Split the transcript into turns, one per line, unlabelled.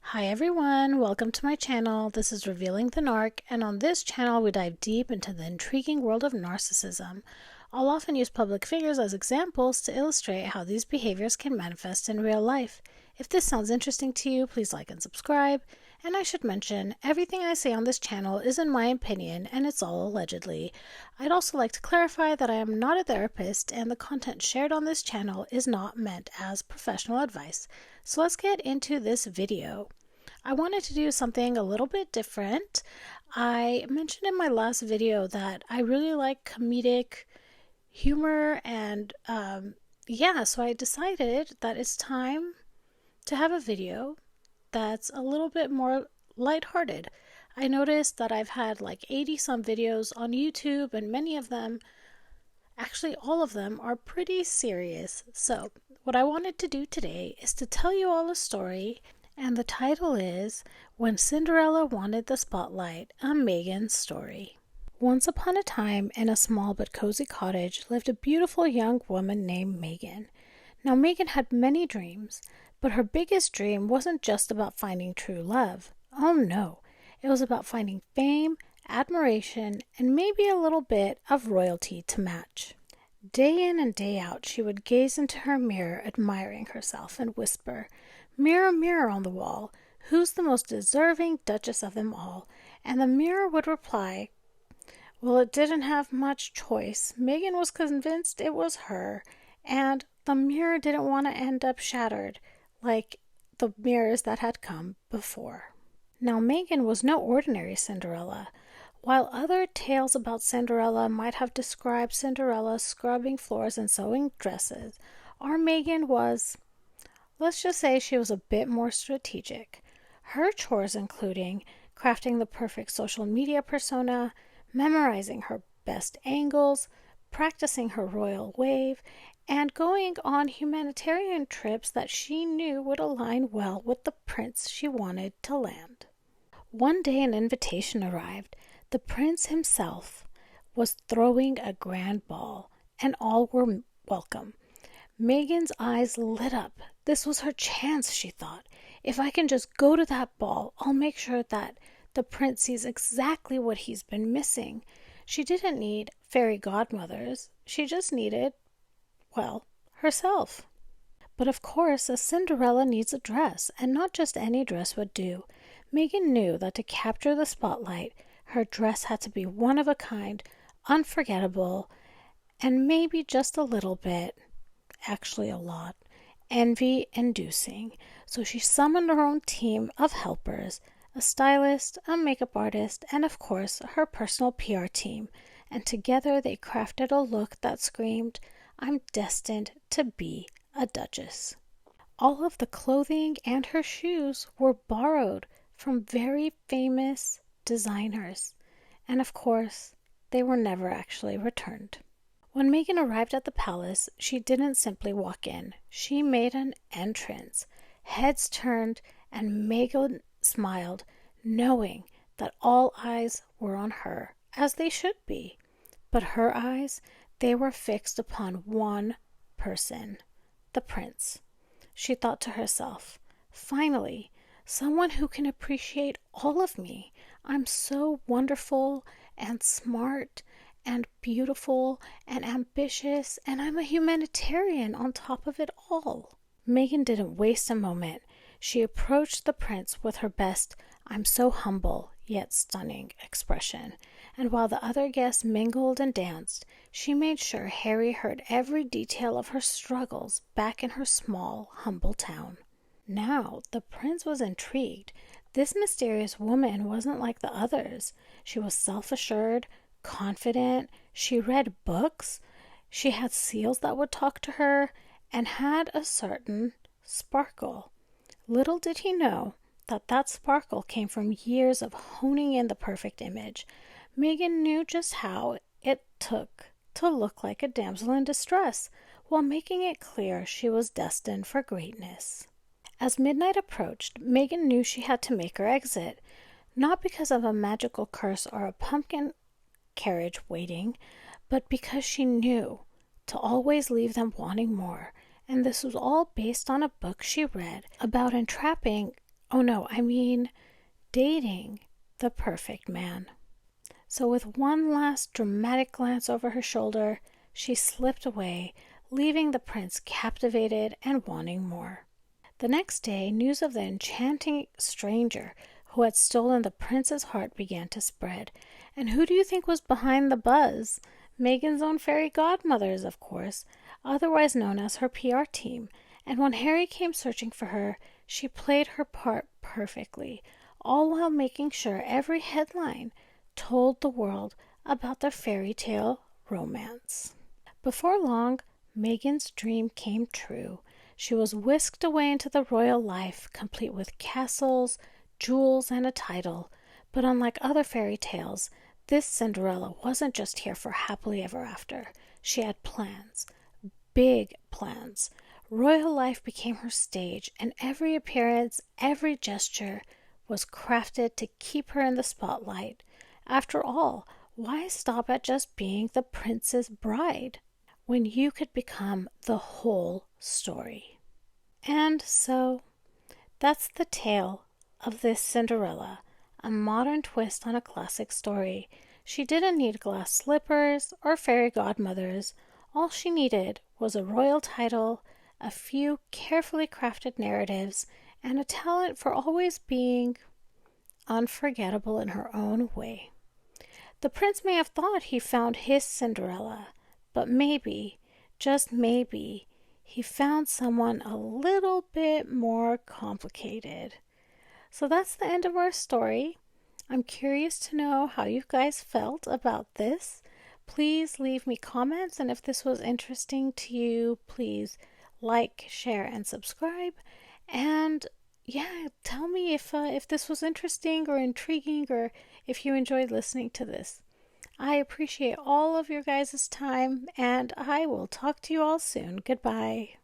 Hi everyone, welcome to my channel. This is Revealing the Narc, and on this channel we dive deep into the intriguing world of narcissism. I'll often use public figures as examples to illustrate how these behaviors can manifest in real life. If this sounds interesting to you, please like and subscribe. And I should mention, everything I say on this channel is in my opinion and it's all allegedly. I'd also like to clarify that I am not a therapist and the content shared on this channel is not meant as professional advice. So let's get into this video. I wanted to do something a little bit different. I mentioned in my last video that I really like comedic humor and so I decided that it's time to have a video that's a little bit more lighthearted. I noticed that I've had like 80 some videos on YouTube and many of them, actually all of them, are pretty serious. So what I wanted to do today is to tell you all a story, and the title is When Cinderella Wanted the Spotlight, a Meghan Story. Once upon a time, in a small but cozy cottage, lived a beautiful young woman named Meghan. Now, Meghan had many dreams, but her biggest dream wasn't just about finding true love. Oh no, it was about finding fame, admiration, and maybe a little bit of royalty to match. Day in and day out, she would gaze into her mirror, admiring herself, and whisper, "Mirror, mirror on the wall, who's the most deserving Duchess of them all?" And the mirror would reply, well, it didn't have much choice. Meghan was convinced it was her, and the mirror didn't want to end up shattered like the mirrors that had come before. Now, Meghan was no ordinary Cinderella. While other tales about Cinderella might have described Cinderella scrubbing floors and sewing dresses, our Meghan was, let's just say, she was a bit more strategic. Her chores including crafting the perfect social media persona, memorizing her best angles, practicing her royal wave, and going on humanitarian trips that she knew would align well with the prince she wanted to land. One day an invitation arrived. The prince himself was throwing a grand ball, and all were welcome. Meghan's eyes lit up. This was her chance, she thought. If I can just go to that ball, I'll make sure that the prince sees exactly what he's been missing. She didn't need fairy godmothers. She just needed, well, herself. But of course, a Cinderella needs a dress, and not just any dress would do. Meghan knew that to capture the spotlight, her dress had to be one of a kind, unforgettable, and maybe just a little bit, actually a lot, envy-inducing. So she summoned her own team of helpers, a stylist, a makeup artist, and of course her personal PR team, and together they crafted a look that screamed, "I'm destined to be a duchess." All of the clothing and her shoes were borrowed from very famous designers, and of course they were never actually returned. When Meghan arrived at the palace, she didn't simply walk in. She made an entrance. Heads turned, and Meghan smiled, knowing that all eyes were on her, as they should be. But her eyes, they were fixed upon one person, the prince. She thought to herself, finally, someone who can appreciate all of me. I'm so wonderful and smart and beautiful and ambitious, and I'm a humanitarian on top of it all. Meghan didn't waste a moment. She approached the prince with her best, "I'm so humble, yet stunning" expression, and while the other guests mingled and danced, she made sure Harry heard every detail of her struggles back in her small, humble town. Now, the prince was intrigued. This mysterious woman wasn't like the others. She was self-assured, confident, she read books, she had seals that would talk to her, and had a certain sparkle. Little did he know that that sparkle came from years of honing in the perfect image. Meghan knew just how it took to look like a damsel in distress, while making it clear she was destined for greatness. As midnight approached, Meghan knew she had to make her exit, not because of a magical curse or a pumpkin carriage waiting, but because she knew to always leave them wanting more, and this was all based on a book she read about entrapping Oh no, I mean dating the perfect man. So, with one last dramatic glance over her shoulder, she slipped away, leaving the prince captivated and wanting more. The next day, news of the enchanting stranger who had stolen the prince's heart began to spread. And who do you think was behind the buzz? Meghan's own fairy godmothers, of course, otherwise known as her PR team. And when Harry came searching for her, she played her part perfectly, all while making sure every headline told the world about their fairy tale romance. Before long, Meghan's dream came true. She was whisked away into the royal life, complete with castles, jewels, and a title. But unlike other fairy tales, this Cinderella wasn't just here for happily ever after. She had plans, big plans. Royal life became her stage, and every appearance, every gesture was crafted to keep her in the spotlight. After all, why stop at just being the prince's bride when you could become the whole story? And so, that's the tale of this Cinderella, a modern twist on a classic story. She didn't need glass slippers or fairy godmothers. All she needed was a royal title, a few carefully crafted narratives, and a talent for always being unforgettable in her own way. The prince may have thought he found his Cinderella, but maybe, just maybe, he found someone a little bit more complicated. So that's the end of our story. I'm curious to know how you guys felt about this. Please leave me comments, and if this was interesting to you, please like, share, and subscribe. And yeah, tell me if this was interesting or intriguing, or if you enjoyed listening to this. I appreciate all of your guys' time, and I will talk to you all soon. Goodbye.